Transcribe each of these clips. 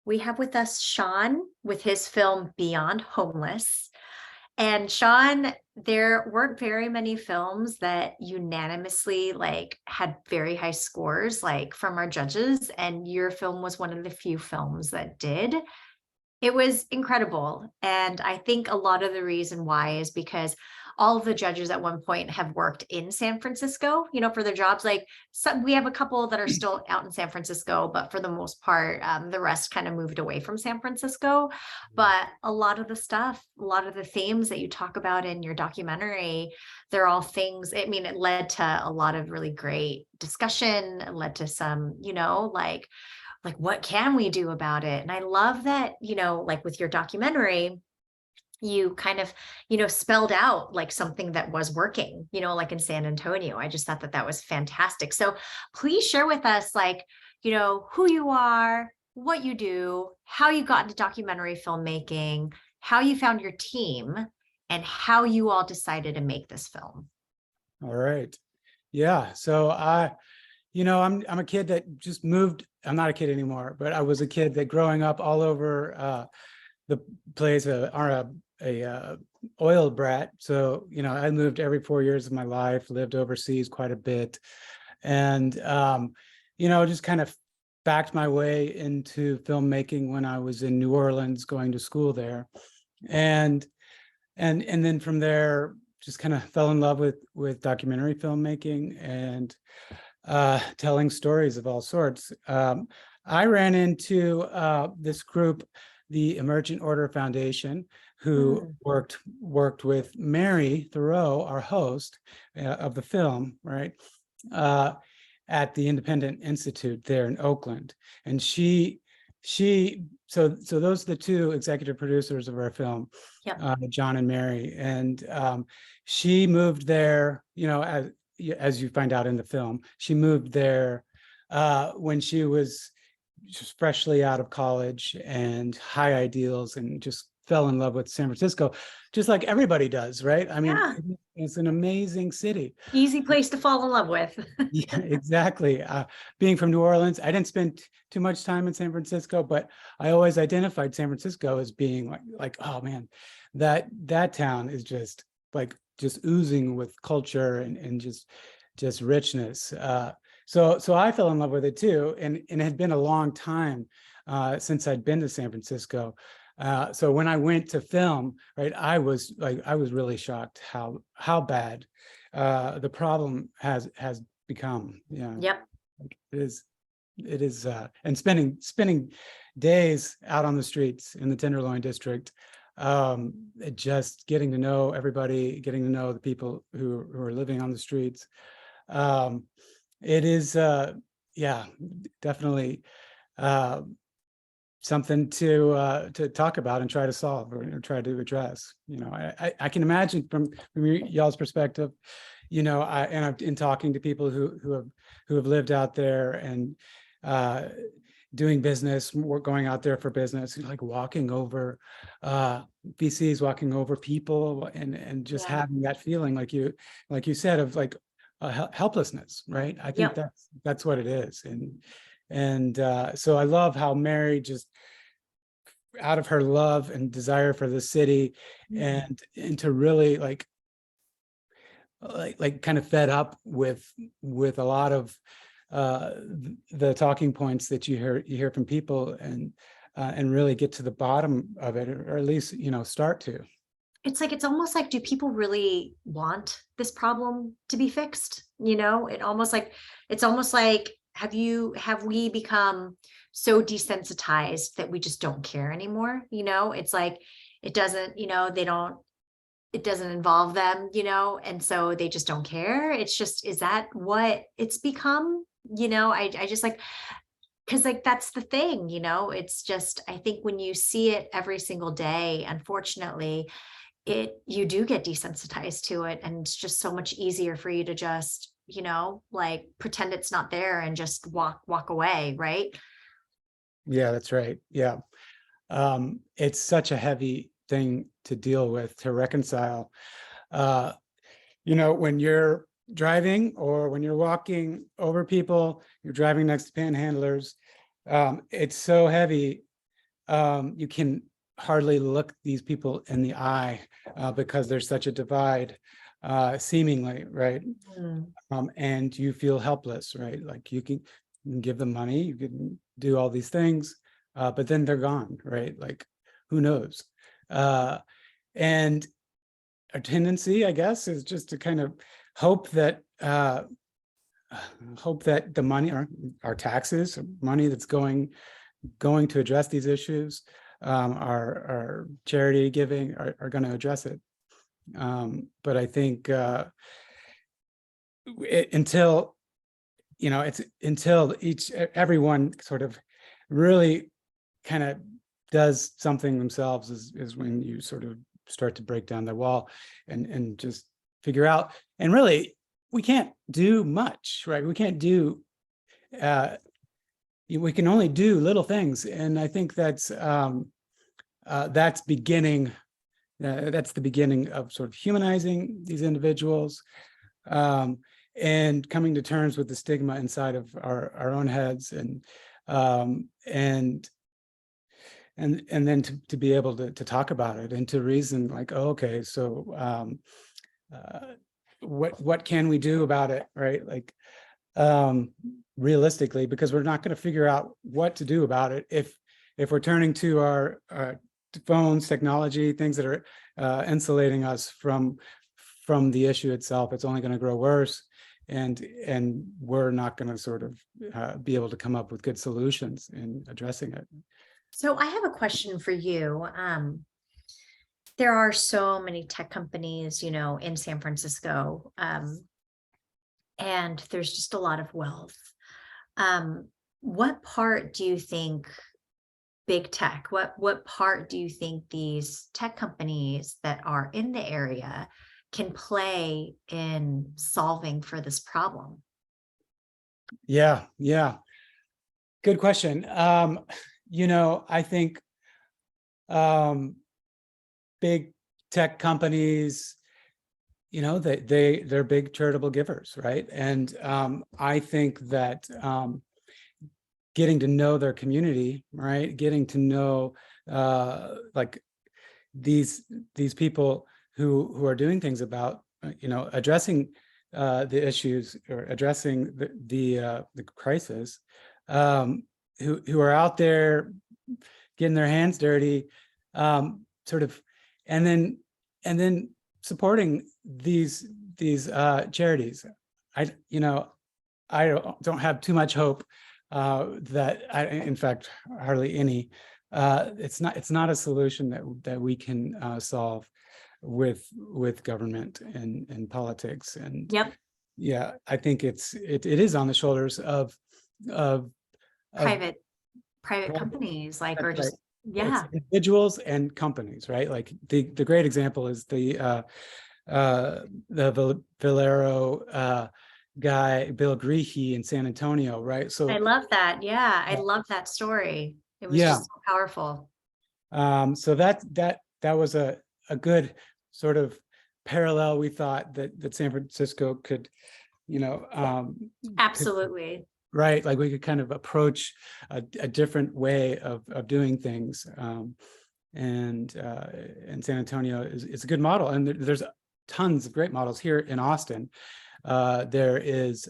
We have with us Sean with his film Beyond Homeless. And Sean, there weren't very many films that unanimously had very high scores from our judges, and your film was one of the few films that did. It was incredible. And I think a lot of the reason why is because all of the judges at one point have worked in San Francisco, for their jobs. We have a couple that are still out in San Francisco, but for the most part, the rest kind of moved away from San Francisco. But a lot of the stuff, a lot of the themes that you talk about in your documentary, they're all things. I mean, it led to a lot of really great discussion, it led to some, what can we do about it? And I love that, with your documentary, you kind of, spelled out something that was working, like in San Antonio. I just thought that that was fantastic. So please share with us, who you are, what you do, how you got into documentary filmmaking, how you found your team, and how you all decided to make this film. All right. Yeah. So I'm a kid that just moved. I'm not a kid anymore, but I was a kid that growing up all over the place, a oil brat. So, I moved every 4 years of my life, lived overseas quite a bit. And, just kind of backed my way into filmmaking when I was in New Orleans, going to school there. And then from there, just kind of fell in love with documentary filmmaking and telling stories of all sorts. I ran into this group, the Emergent Order Foundation, who worked with Mary Thoreau, our host of the film, right, at the Independent Institute there in Oakland. And so those are the two executive producers of our film, John and Mary. And she moved there, as you find out in the film, she moved there when she was just freshly out of college and high ideals, and just fell in love with San Francisco, just like everybody does, right? I mean, it's an amazing city. Easy place to fall in love with. Yeah, exactly. Being from New Orleans, I didn't spend too much time in San Francisco, but I always identified San Francisco as being like, oh man, that town is just oozing with culture and just richness. So I fell in love with it too, and it had been a long time since I'd been to San Francisco. So when I went to film, right, I was really shocked how bad the problem has become. Yeah. Yep. It is, and spending days out on the streets in the Tenderloin district, just getting to know everybody, getting to know the people who are living on the streets. It is, definitely something to talk about and try to solve or try to address. I can imagine from y'all's perspective, and I've in talking to people who have lived out there and doing business, going out there for business, like walking over VCs, walking over people, and just having that feeling, like you said, of helplessness, right? I think that's what it is. And so I love how Mary, just out of her love and desire for the city, and to really like kind of fed up with a lot of the talking points that you hear from people, and really get to the bottom of it, or at least start to. It's almost like, do people really want this problem to be fixed? It's almost like, have we become so desensitized that we just don't care anymore? It's like, it doesn't, it doesn't involve them, and so they just don't care. It's just, is that what it's become? I just because that's the thing, it's just, I think when you see it every single day, unfortunately, you do get desensitized to it, and it's just so much easier for you to just pretend it's not there and just walk away, right? Yeah, that's right. Yeah. It's such a heavy thing to deal with, to reconcile. When you're driving or when you're walking over people, you're driving next to panhandlers, it's so heavy you can hardly look these people in the eye because there's such a divide, seemingly, right? Mm. And you feel helpless, right? Like you can give them money, you can do all these things, but then they're gone, right? Like who knows? And our tendency, I guess, is just to kind of hope that the money, our taxes, money that's going to address these issues, our charity giving are going to address it. But I think until it's until everyone sort of really kind of does something themselves is when you sort of start to break down the wall and just figure out. And really, we can't do much, right? We can't do we can only do little things, and I think that's beginning. That's the beginning of sort of humanizing these individuals, and coming to terms with the stigma inside of our own heads, and then to be able to talk about it and to reason, like, oh, okay, so what can we do about it, right? Like, realistically, because we're not going to figure out what to do about it if we're turning to our phones, technology, things that are insulating us from the issue itself. It's only going to grow worse, and we're not going to sort of be able to come up with good solutions in addressing it. So I have a question for you. There are so many tech companies, in San Francisco, and there's just a lot of wealth. What part do you think big tech, what part do you think these tech companies that are in the area can play in solving for this problem? Yeah, good question. I think big tech companies, they're big charitable givers, right? And I think that getting to know their community, right? Getting to know like these people who are doing things about addressing the issues, or addressing the crisis, who are out there getting their hands dirty, sort of, and then supporting these charities. I don't have too much hope that in fact, hardly any. It's not a solution that we can solve with government and politics. And Yep. yeah, I think it is on the shoulders of Private private. companies, like, That's or right. just, It's yeah. individuals and companies, right? Like the great example is the Valero guy, Bill Griehe in San Antonio, right? I So love that. Yeah, I love that story. It was yeah, just so powerful. so that was a good sort of parallel. We thought that San Francisco could, could, Absolutely. right, like we could kind of approach a different way of doing things. And San Antonio is a good model, and there's tons of great models here in Austin. There is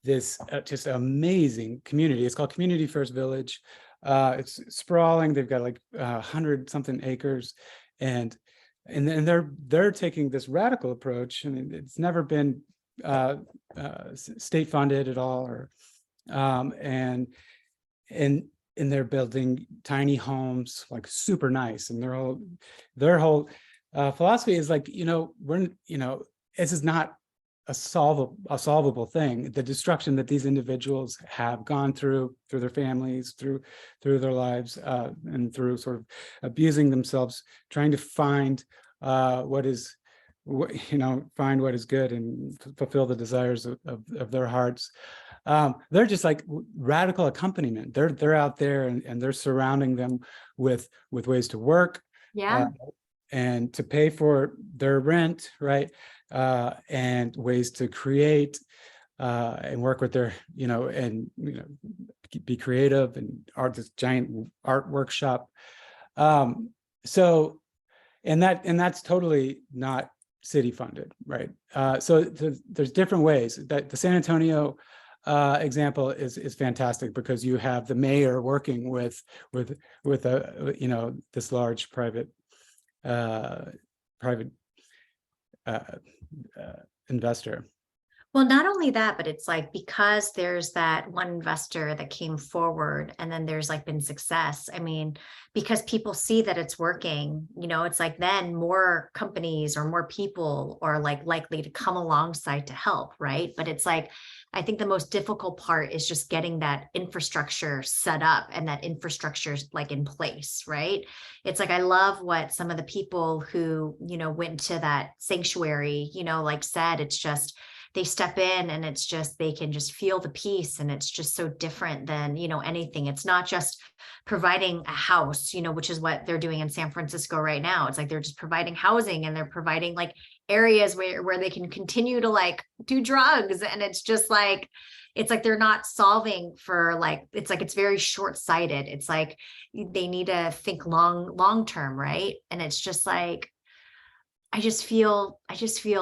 this just amazing community. It's called Community First Village. It's sprawling. They've got like 100 something acres, and they're taking this radical approach, and it's never been state funded at all, or and they're building tiny homes, like super nice, and their whole philosophy is like, this is not a solvable thing. The destruction that these individuals have gone through their families, through their lives, and through sort of abusing themselves, trying to find find what is good and fulfill the desires of their hearts. They're just like radical accompaniment. They're out there, and they're surrounding them with ways to work, Yeah. and to pay for their rent, right? And ways to create and work with their, be creative and art, this giant art workshop. So, and that's totally not city funded, right? So there's different ways that the San Antonio example is fantastic, because you have the mayor working with a, you know, this large private uh, uh, investor. Well, not only that, but it's like because there's that one investor that came forward and then there's like been success. I mean, because people see that it's working, you know, it's like then more companies or more people are like likely to come alongside to help, right? But it's like, I think the most difficult part is just getting that infrastructure set up and that infrastructure is like in place, right? It's like I love what some of the people who, you know, went to that sanctuary, you know, like said, it's just they step in and it's just they can just feel the peace, and it's just so different than, you know, anything. It's not just providing a house, you know, which is what they're doing in San Francisco right now. It's like they're just providing housing and they're providing like areas where they can continue to like do drugs, and it's like they're not solving for like, it's like it's very short-sighted. It's like they need to think long term, right? And it's just like I just feel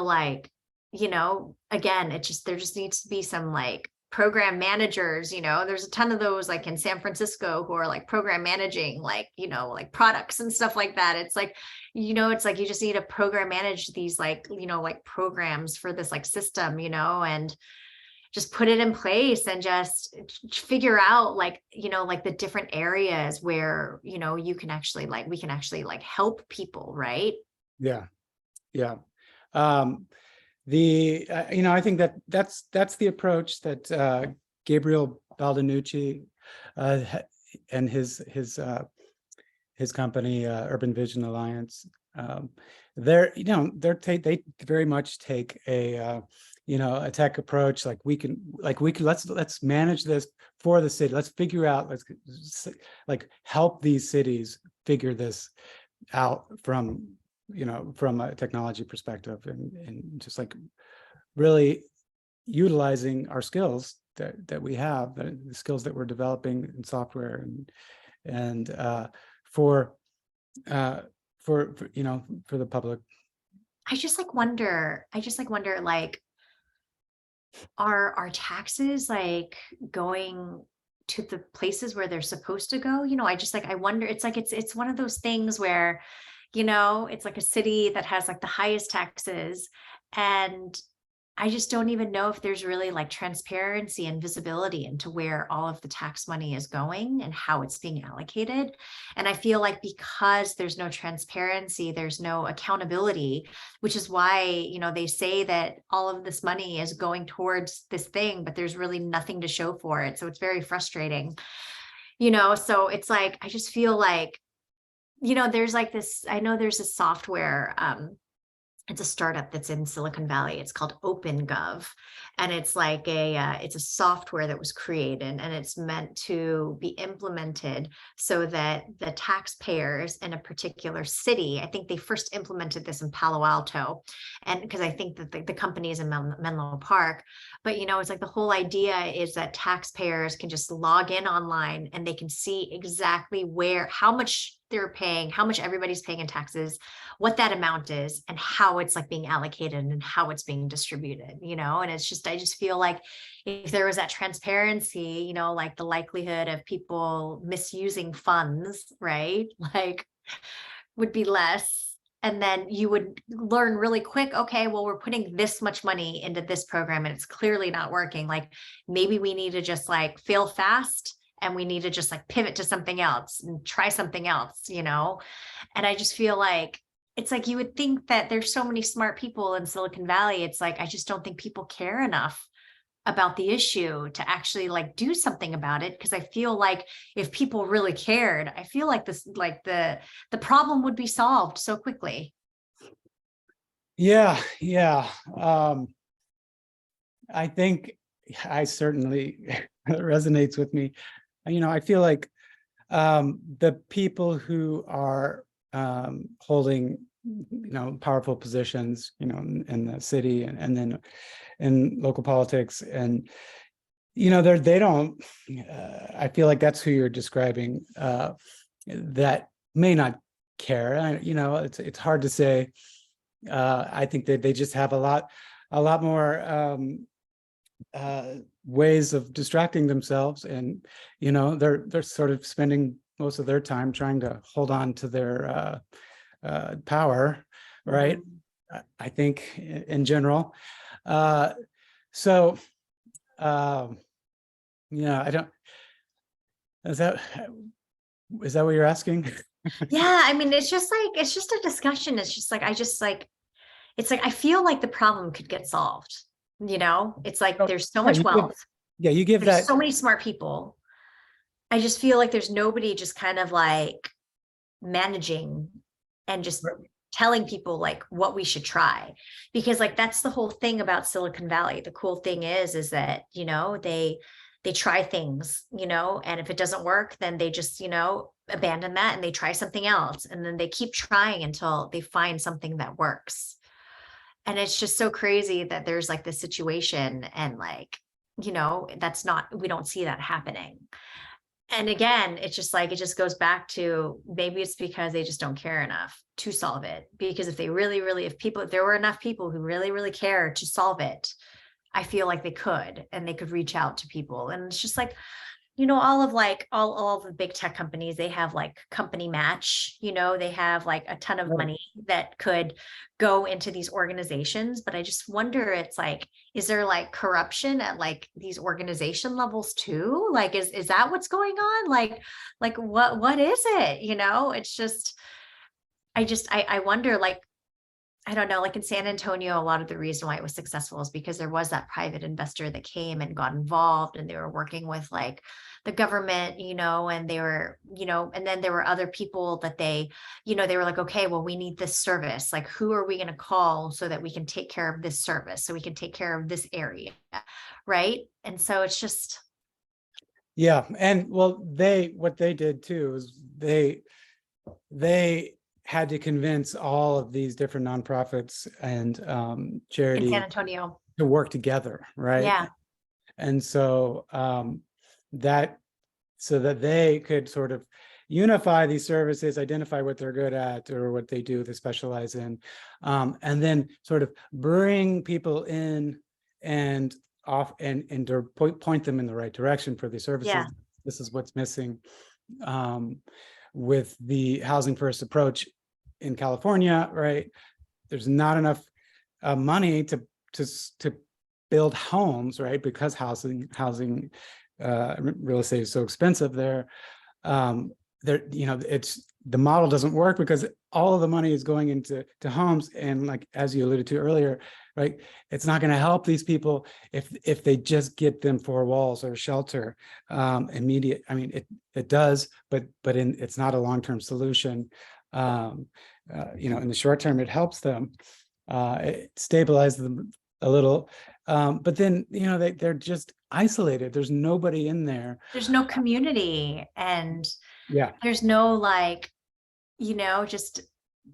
like, you know, again, it just there just needs to be some like program managers, you know, there's a ton of those like in San Francisco who are like program managing like, you know, like products and stuff like that. It's like, you know, it's like you just need to program manage these like, you know, like programs for this like system, you know, and just put it in place and just figure out like, you know, like the different areas where, you know, you can actually like we can actually like help people, right? Yeah, yeah. Um, you know, I think that's the approach that Gabriel Baldinucci and his company Urban Vision Alliance, they're, you know, they very much take a you know, a tech approach. Like we can let's manage this for the city. Let's figure out, let's like help these cities figure this out from, you know, from a technology perspective, and just like really utilizing our skills that we have, the skills that we're developing in software and for you know, for the public. I just like wonder like are our taxes like going to the places where they're supposed to go? You know, I just like I wonder, it's like it's one of those things where, you know, it's like a city that has like the highest taxes, and I just don't even know if there's really like transparency and visibility into where all of the tax money is going and how it's being allocated. And I feel like because there's no transparency, there's no accountability, which is why, you know, they say that all of this money is going towards this thing, but there's really nothing to show for it. So it's very frustrating, you know, so it's like, I just feel like, you know, there's like this, I know there's a software, it's a startup that's in Silicon Valley. It's called OpenGov, and it's like it's a software that was created and it's meant to be implemented so that the taxpayers in a particular city, I think they first implemented this in Palo Alto, and because I think that the company is in Menlo Park, but you know, it's like the whole idea is that taxpayers can just log in online and they can see exactly how much they're paying, how much everybody's paying in taxes, what that amount is, and how it's like being allocated and how it's being distributed, you know. And it's just, I just feel like if there was that transparency, you know, like the likelihood of people misusing funds, right, like would be less. And then you would learn really quick, okay, well, we're putting this much money into this program and it's clearly not working, like maybe we need to just like fail fast and we need to just like pivot to something else and try something else, you know. And I just feel like it's like you would think that there's so many smart people in Silicon Valley. It's like I just don't think people care enough about the issue to actually like do something about it, because I feel like if people really cared, I feel like this like the problem would be solved so quickly. Yeah, yeah. I think I certainly resonates with me. You know, I feel like the people who are holding, you know, powerful positions, you know, in the city and then in local politics, and they don't, I feel like that's who you're describing, that may not care. It's hard to say. I think that they just have a lot more ways of distracting themselves, and they're sort of spending most of their time trying to hold on to their power, right? Mhm. I think in general. So yeah, I don't. Is that what you're asking? Yeah, I mean, it's just a discussion. It's just like I just like it's like I feel like the problem could get solved. It's like Oh, there's so yeah, much wealth. you give There's that. so many smart people. I just feel like there's nobody just kind of like managing and just telling people like what we should try, because like that's the whole thing about Silicon Valley. The cool thing is that they try things, and if it doesn't work, then they just abandon that and they try something else, and then they keep trying until they find something that works. And it's just so crazy that there's like this situation, and like that's not, we don't see that happening. And again, it's just like it just goes back to, maybe it's because they just don't care enough to solve it. Because if they really, really, if there were enough people who really, really care to solve it, I feel like they could, and they could reach out to people. And it's just like, all of like all of the big tech companies, they have like company match, they have like a ton of money that could go into these organizations. But I just wonder, it's like, is there like corruption at like these organization levels too? Like, is that what's going on? Like what is it? It's just, I wonder, like, I don't know, like in San Antonio, a lot of the reason why it was successful is because there was that private investor that came and got involved, and they were working with like the government, and they were, and then there were other people that they were like, okay, well, we need this service. Like, who are we going to call so that we can take care of this service? So we can take care of this area. Right. And so it's just, Yeah, and well, what they did too is they had to convince all of these different nonprofits and in San charities Antonio. to work together, right? Yeah. And so that so that they could sort of unify these services, identify what they're good at or what they do, they specialize in, and then sort of bring people in and off and to point them in the right direction for these services. Yeah. This is what's missing with the housing first approach in California, right? There's not enough money to build homes, right? Because real estate is so expensive there. It's the model doesn't work because all of the money is going into homes, and like as you alluded to earlier, right? It's not going to help these people if they just get them four walls or shelter immediate. I mean, it does, but it's not a long-term solution. In the short term, it helps them. It stabilizes them a little, but then they're just isolated. There's nobody in there. There's no community, and Yeah. there's no like, just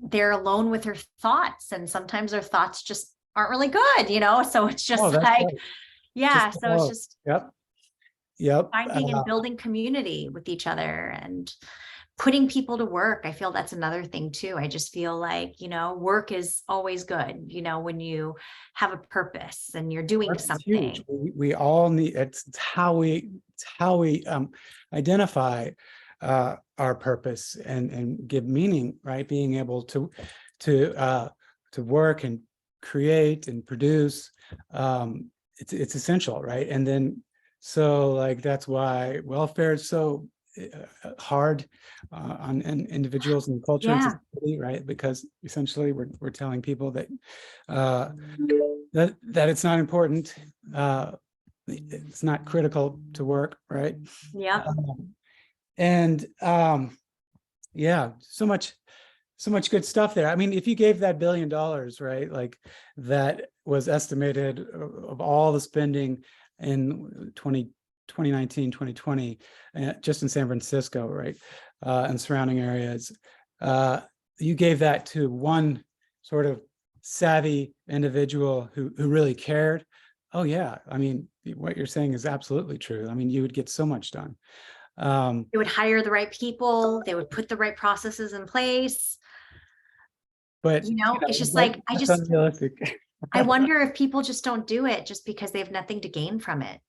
they're alone with their thoughts, and sometimes their thoughts just aren't really good, so it's Oh, just that's like, right. yeah, Just so it's below. just Yep. Yep. finding and building community with each other and putting people to work. I feel that's another thing too. I just feel like, work is always good, when you have a purpose and you're doing Work is huge. something. We all need. It's how we identify our purpose and give meaning. Right, being able to work and create and produce. It's essential, right? And then so like that's why welfare is so hard on individuals and culture and Yeah. society, right? Because essentially we're telling people that that it's not important, it's not critical to work, right? Yep. And yeah, so much good stuff there. I mean, if you gave that $1 billion, right, like that was estimated of all the spending in 2019, 2020, just in San Francisco, right, and surrounding areas, you gave that to one sort of savvy individual who really cared. Oh yeah, I mean, what you're saying is absolutely true. I mean, you would get so much done. Um, They would hire the right people, they would put the right processes in place. but You know, it's just like, that's unrealistic. I wonder if people just don't do it just because they have nothing to gain from it.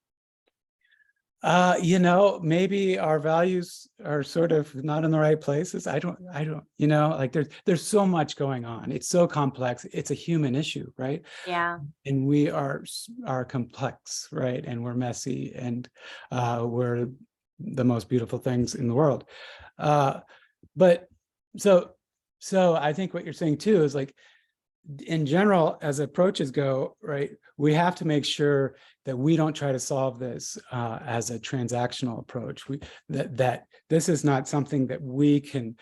Maybe our values are sort of not in the right places. Like there's so much going on. It's so complex. It's a human issue, right? Yeah. And we are complex, right? And we're messy, and we're the most beautiful things in the world. But so I think what you're saying too is like, in general, as approaches go, right, we have to make sure that we don't try to solve this as a transactional approach. That this is not something that we can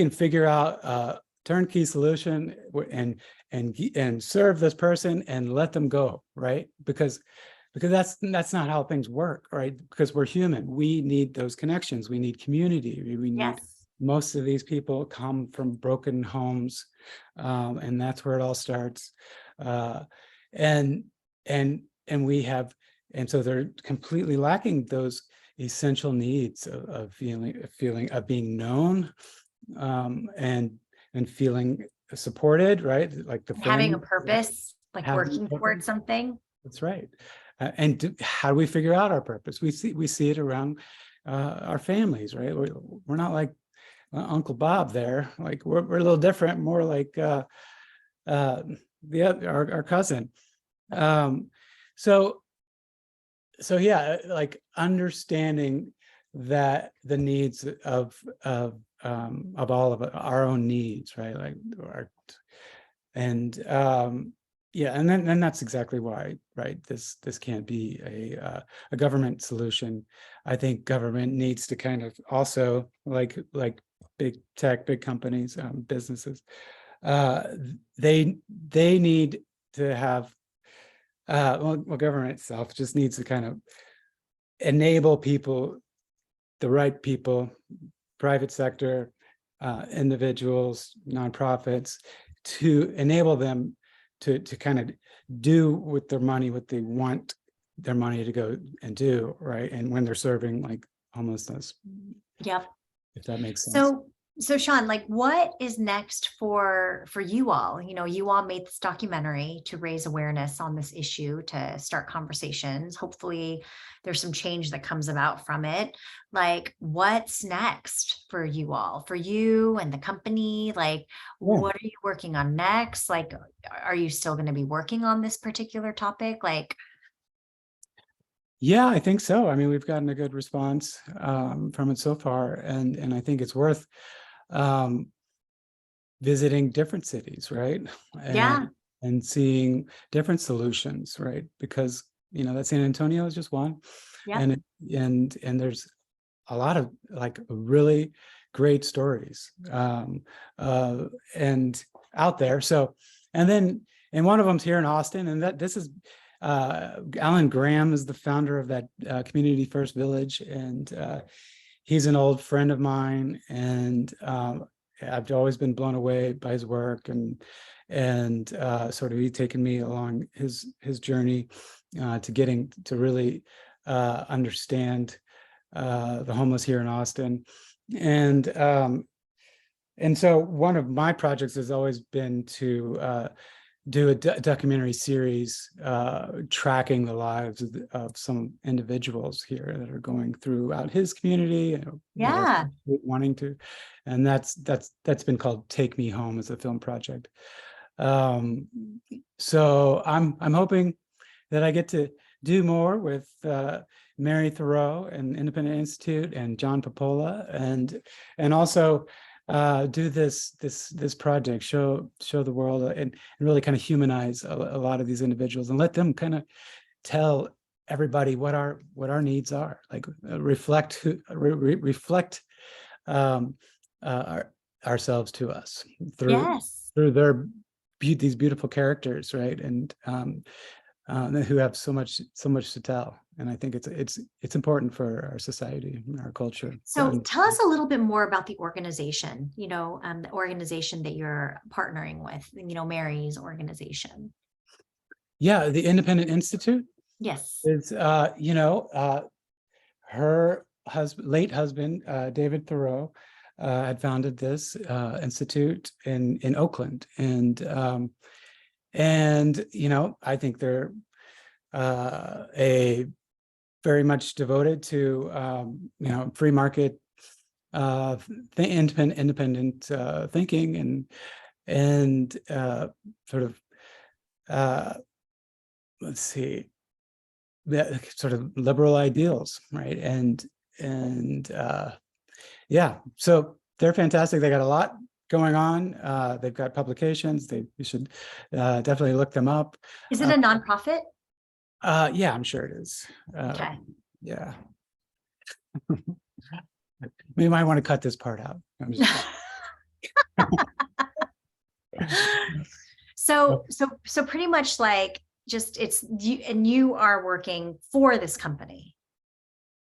figure out a turnkey solution and serve this person and let them go, right? Because that's not how things work, right? Because we're human. We need those connections. We need community. We need, Yes. most of these people come from broken homes, and that's where it all starts. Uh, and and we have, and so they're completely lacking those essential needs of feeling of being known, and feeling supported, right? Like the Having a family purpose, like having a working purpose. towards something. That's right. How do we figure out our purpose? We see it around our families, right? We're not like Uncle Bob there. Like we're a little different, more like uh, our cousin. Um, so yeah, like understanding that the needs of all of our own needs, right? Like and yeah, and then that's exactly why, right? This can't be a government solution. I think government needs to kind of also, like big tech, big companies, businesses, uh, they need to have government itself just needs to kind of enable people, the right people, private sector, individuals, nonprofits, to enable them to kind of do with their money what they want their money to go and do, right? And when they're serving like homelessness, Yep. if that makes sense. So Sean, like what is next for you all? You know, you all made this documentary to raise awareness on this issue, to start conversations. Hopefully there's some change that comes about from it. Like what's next for you all, for you and the company? Like Yeah. what are you working on next? Like are you still going to be working on this particular topic? Like Yeah, I think so. I mean, we've gotten a good response from it so far, and I think it's worth um, visiting different cities, right? yeah, And seeing different solutions, right? Because that San Antonio is just one, yeah, and there's a lot of like really great stories and out there. So, and one of them's here in Austin, and this is Alan Graham is the founder of that Community First Village, and he's an old friend of mine, and I've always been blown away by his work, and sort of he's taken me along his journey to getting to really understand the homeless here in Austin, and so one of my projects has always been to do a documentary series tracking the lives of some individuals here that are going throughout his community, that are yeah. wanting to, and that's been called Take Me Home as a film project. Um, so I'm hoping that I get to do more with Mary Thoreau and Independent Institute and John Popola, and also do this project, show the world, and really kind of humanize a lot of these individuals and let them kind of tell everybody what our needs are, like reflect um, ourselves to us Yes. through these beautiful characters, right? And who have so much to tell. And I think it's important for our society, our culture. So tell us a little bit more about the organization, the organization that you're partnering with, Mary's organization. Yeah, the Independent Institute. Yes. is, her late husband, David Thoreau, had founded this institute in Oakland, and I think they're a very much devoted to free market independent thinking and sort of let's see, sort of liberal ideals, right? And yeah, so they're fantastic. They got a lot going on. They've got publications. You should definitely look them up. Is it a nonprofit? Yeah, I'm sure it is. Okay. Yeah. We might want to cut this part out. I'm just So pretty much like just it's you, and you are working for this company.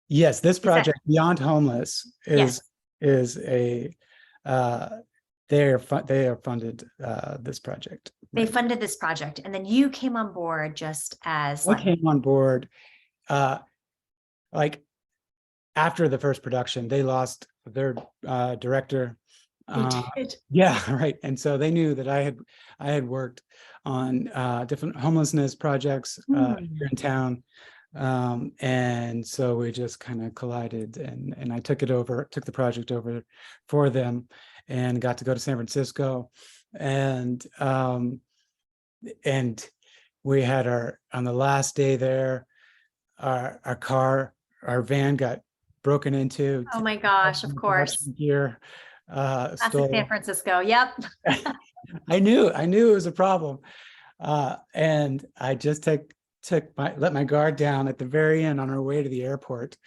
Yes, this Is that project Beyond Homeless yes? is a they are funded this project. They Right. funded this project, and then you came on board just as I like came on board like after the first production. They lost their director. they did. Yeah, right. And so they knew that I had worked on different homelessness projects here in town. And so we just kind of collided, and I took the project over for them, and got to go to San Francisco, and we had on the last day there, our van got broken into. Oh my gosh, of course. Production gear Classic San stole. Francisco. Yep. I knew it was a problem. And I just let my guard down at the very end on our way to the airport.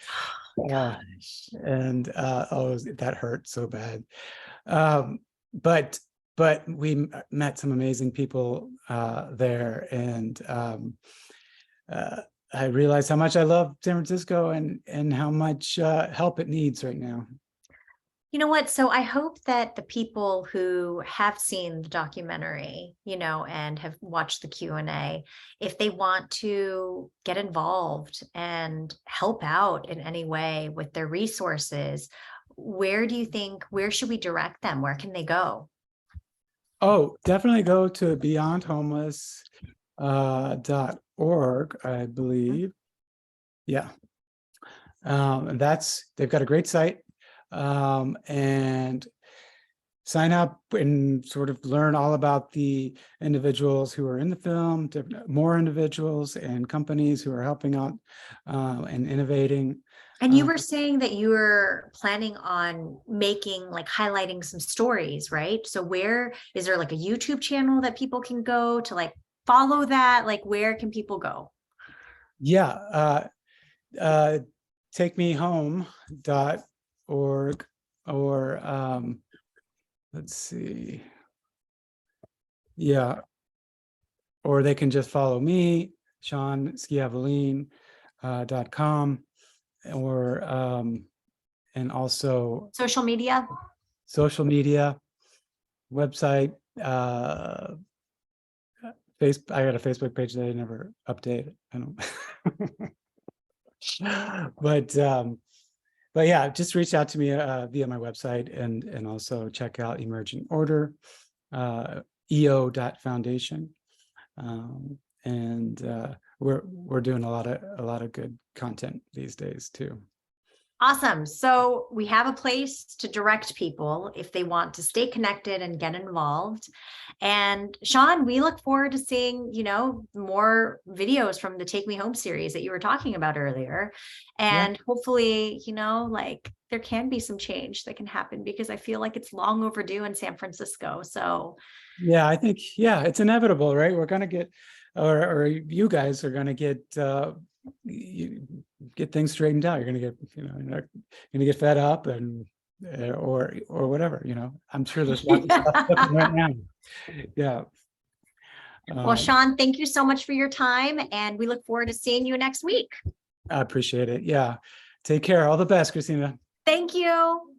Gosh. And that hurt so bad. But we met some amazing people there, and I realized how much I love San Francisco and how much help it needs right now. You know what? So I hope that the people who have seen the documentary, and have watched the Q&A, if they want to get involved and help out in any way with their resources, where should we direct them? Where can they go? Oh, definitely go to beyondhomeless.org, I believe. Yeah. They've got a great site. And sign up and sort of learn all about the individuals who are in the film, more individuals and companies who are helping out and innovating. And you were saying that you were planning on highlighting some stories, right? So where is there like a YouTube channel that people can go to like follow that? Like where can people go? Yeah. takemehome.org or let's see. Yeah. Or they can just follow me, Schiavolin.com, or and also Social media? social media, website, I got a Facebook page that I never update. I don't but yeah, just reach out to me via my website, and also check out Emerging Order, eo.foundation. And we're doing a lot of good content these days too. Awesome. So we have a place to direct people if they want to stay connected and get involved. And Sean, we look forward to seeing, more videos from the Take Me Home series that you were talking about earlier. And hopefully, there can be some change that can happen, because I feel like it's long overdue in San Francisco. So yeah, I think, it's inevitable, right? We're going to get, or you guys are going to you get things straightened out. You're going to get, you're going to get fed up or whatever, I'm sure there's lots of stuff cooking right now. Yeah. well, Sean, thank you so much for your time, and we look forward to seeing you next week. I appreciate it. Yeah. Take care. All the best, Christina. Thank you.